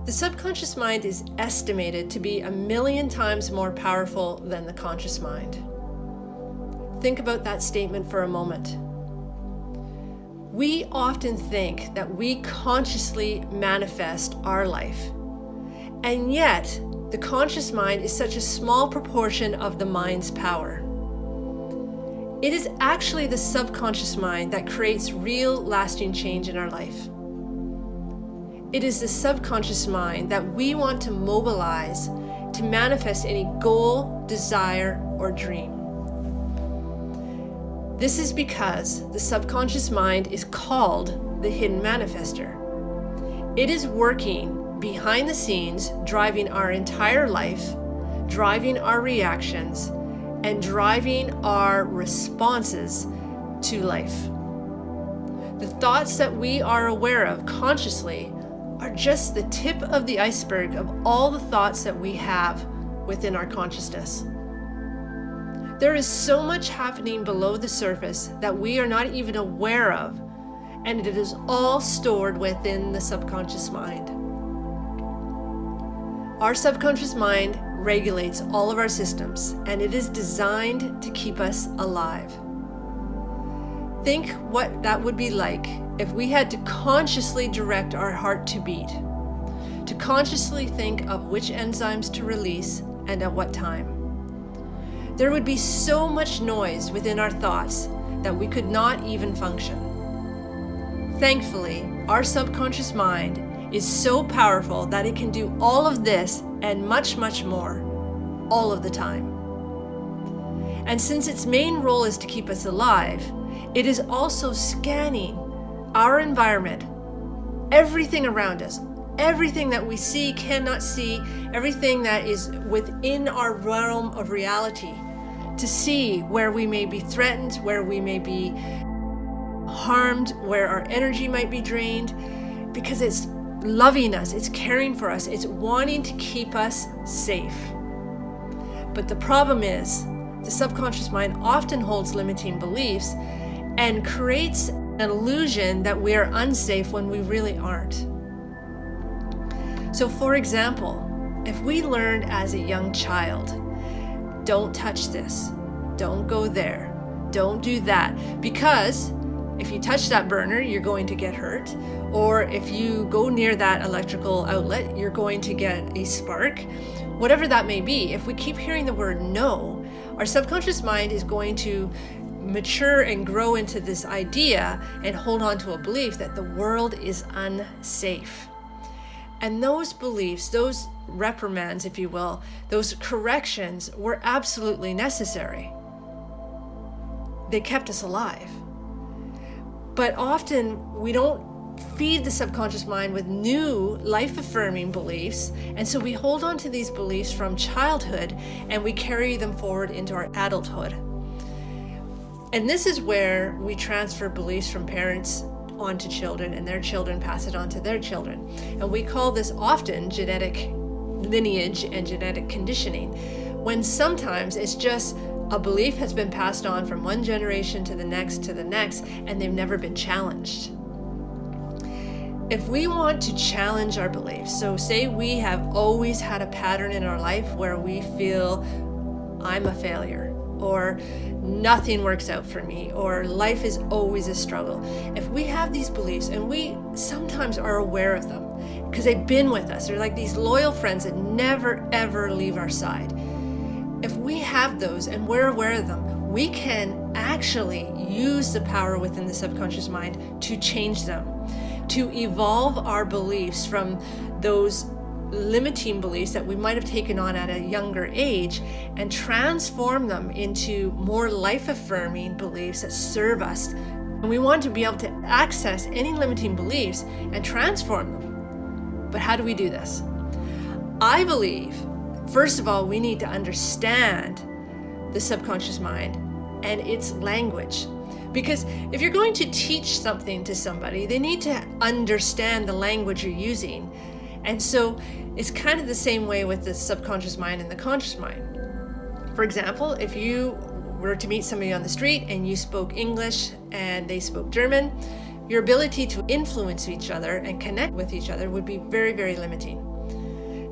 The subconscious mind is estimated to be 1,000,000 times more powerful than the conscious mind. Think about that statement for a moment. We often think that we consciously manifest our life, and yet the conscious mind is such a small proportion of the mind's power. It is actually the subconscious mind that creates real, lasting change in our life. It is the subconscious mind that we want to mobilize to manifest any goal, desire, or dream. This is because the subconscious mind is called the hidden manifester. It is working behind the scenes, driving our entire life, driving our reactions, and driving our responses to life. The thoughts that we are aware of consciously are just the tip of the iceberg of all the thoughts that we have within our consciousness. There is so much happening below the surface that we are not even aware of, and it is all stored within the subconscious mind. Our subconscious mind regulates all of our systems, and it is designed to keep us alive. Think what that would be like if we had to consciously direct our heart to beat, to consciously think of which enzymes to release and at what time. There would be so much noise within our thoughts that we could not even function. Thankfully, our subconscious mind is so powerful that it can do all of this and much, much more, all of the time. And since its main role is to keep us alive, it is also scanning our environment, everything around us, everything that we see, cannot see, everything that is within our realm of reality, to see where we may be threatened, where we may be harmed, where our energy might be drained, because it's loving us, it's caring for us, it's wanting to keep us safe. But the problem is, the subconscious mind often holds limiting beliefs and creates an illusion that we are unsafe when we really aren't. So for example, if we learned as a young child, don't touch this, don't go there, don't do that, because if you touch that burner, you're going to get hurt, or if you go near that electrical outlet, you're going to get a spark, whatever that may be. If we keep hearing the word no, our subconscious mind is going to mature and grow into this idea and hold on to a belief that the world is unsafe. And those beliefs, those reprimands, if you will, those corrections were absolutely necessary. They kept us alive. But often we don't feed the subconscious mind with new life-affirming beliefs, and so we hold on to these beliefs from childhood and we carry them forward into our adulthood. And this is where we transfer beliefs from parents onto children, and their children pass it on to their children. And we call this often genetic lineage and genetic conditioning, when sometimes it's just a belief has been passed on from one generation to the next, and they've never been challenged. If we want to challenge our beliefs, so say we have always had a pattern in our life where we feel I'm a failure, or nothing works out for me, or life is always a struggle. If we have these beliefs, and we sometimes are aware of them because they've been with us, they're like these loyal friends that never ever leave our side. If we have those and we're aware of them, we can actually use the power within the subconscious mind to change them, to evolve our beliefs from those limiting beliefs that we might have taken on at a younger age and transform them into more life-affirming beliefs that serve us. And we want to be able to access any limiting beliefs and transform them. But how do we do this? I believe, first of all, we need to understand the subconscious mind and its language. Because if you're going to teach something to somebody, they need to understand the language you're using. And so it's kind of the same way with the subconscious mind and the conscious mind. For example, if you were to meet somebody on the street and you spoke English and they spoke German, your ability to influence each other and connect with each other would be very, very limiting.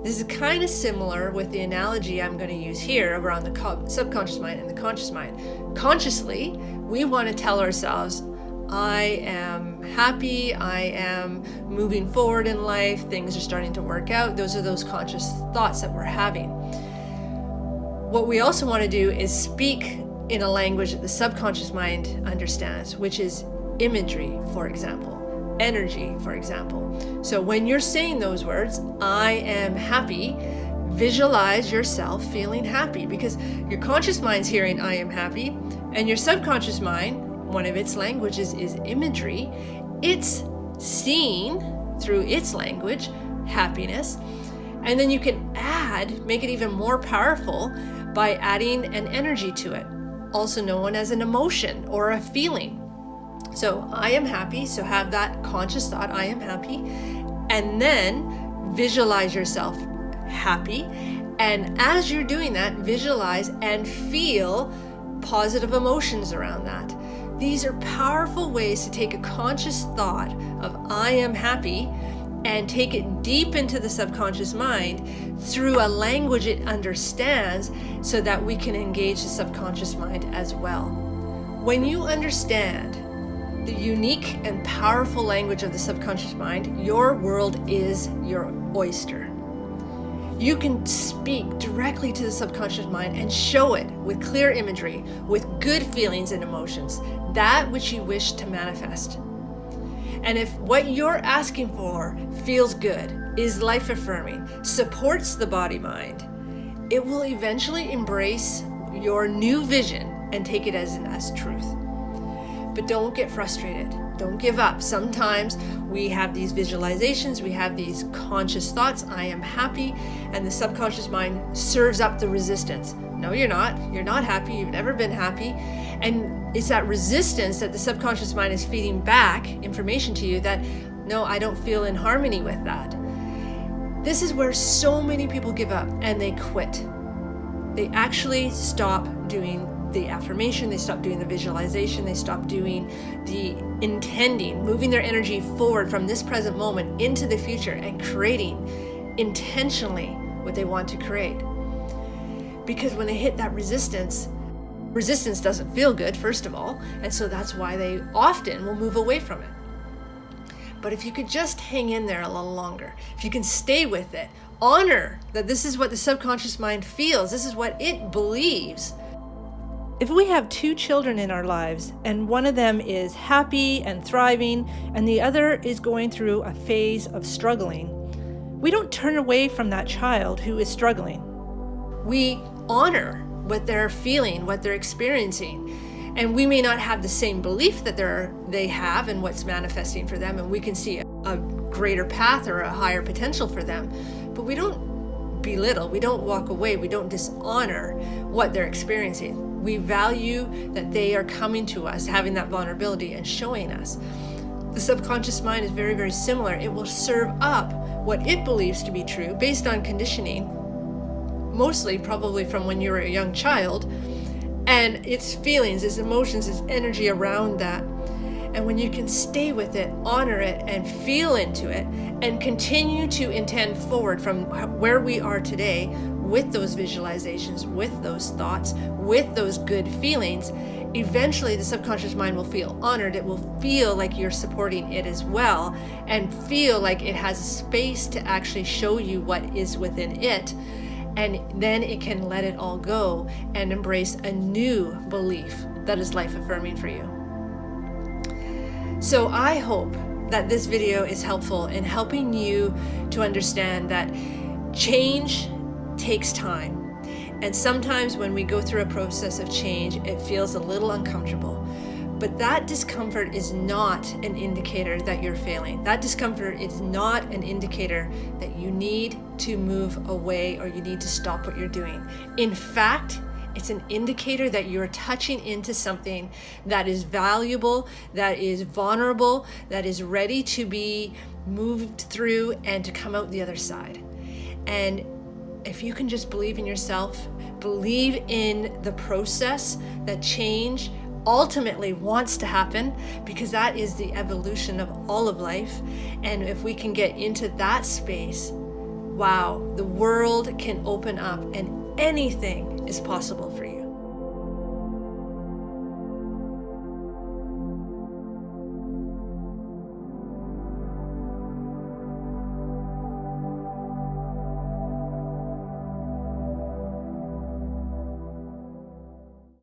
This is kind of similar with the analogy I'm going to use here around the subconscious mind and the conscious mind. Consciously, we want to tell ourselves, I am happy, I am moving forward in life, things are starting to work out. Those are those conscious thoughts that we're having. What we also want to do is speak in a language that the subconscious mind understands, which is imagery, for example. Energy, for example. So when you're saying those words, I am happy, visualize yourself feeling happy, because your conscious mind's hearing I am happy, and your subconscious mind, one of its languages is imagery. It's seeing through its language happiness, and then you can make it even more powerful by adding an energy to it, also known as an emotion or a feeling. So I am happy, so have that conscious thought, I am happy, and then visualize yourself happy. And as you're doing that, visualize and feel positive emotions around that. These are powerful ways to take a conscious thought of I am happy and take it deep into the subconscious mind through a language it understands, so that we can engage the subconscious mind as well. When you understand the unique and powerful language of the subconscious mind, your world is your oyster. You can speak directly to the subconscious mind and show it with clear imagery, with good feelings and emotions, that which you wish to manifest. And if what you're asking for feels good, is life affirming, supports the body mind, it will eventually embrace your new vision and take it as truth. But don't get frustrated. Don't give up. Sometimes we have these visualizations, we have these conscious thoughts, I am happy, and the subconscious mind serves up the resistance. No, you're not. You're not happy. You've never been happy. And it's that resistance that the subconscious mind is feeding back information to you that, no, I don't feel in harmony with that. This is where so many people give up and they quit. They actually stop doing the affirmation, they stop doing the visualization, they stop doing the intending, moving their energy forward from this present moment into the future and creating intentionally what they want to create. Because when they hit that resistance doesn't feel good, first of all, and so that's why they often will move away from it. But if you could just hang in there a little longer, if you can stay with it, honor that this is what the subconscious mind feels, this is what it believes. If we have two children in our lives and one of them is happy and thriving and the other is going through a phase of struggling, we don't turn away from that child who is struggling. We honor what they're feeling, what they're experiencing. And we may not have the same belief that they have and what's manifesting for them, and we can see a greater path or a higher potential for them, but we don't belittle, we don't walk away, we don't dishonor what they're experiencing. We value that they are coming to us, having that vulnerability and showing us. The subconscious mind is very, very similar. It will serve up what it believes to be true based on conditioning, mostly probably from when you were a young child, and its feelings, its emotions, its energy around that. And when you can stay with it, honor it, and feel into it, and continue to intend forward from where we are today with those visualizations, with those thoughts, with those good feelings, eventually the subconscious mind will feel honored. It will feel like you're supporting it as well, and feel like it has a space to actually show you what is within it. And then it can let it all go and embrace a new belief that is life affirming for you. So I hope that this video is helpful in helping you to understand that change takes time. And sometimes when we go through a process of change, it feels a little uncomfortable. But that discomfort is not an indicator that you're failing. That discomfort is not an indicator that you need to move away or you need to stop what you're doing. In fact, it's an indicator that you're touching into something that is valuable, that is vulnerable, that is ready to be moved through and to come out the other side. And if you can just believe in yourself, believe in the process, that change ultimately wants to happen, because that is the evolution of all of life. And if we can get into that space, wow, the world can open up and anything is possible for you.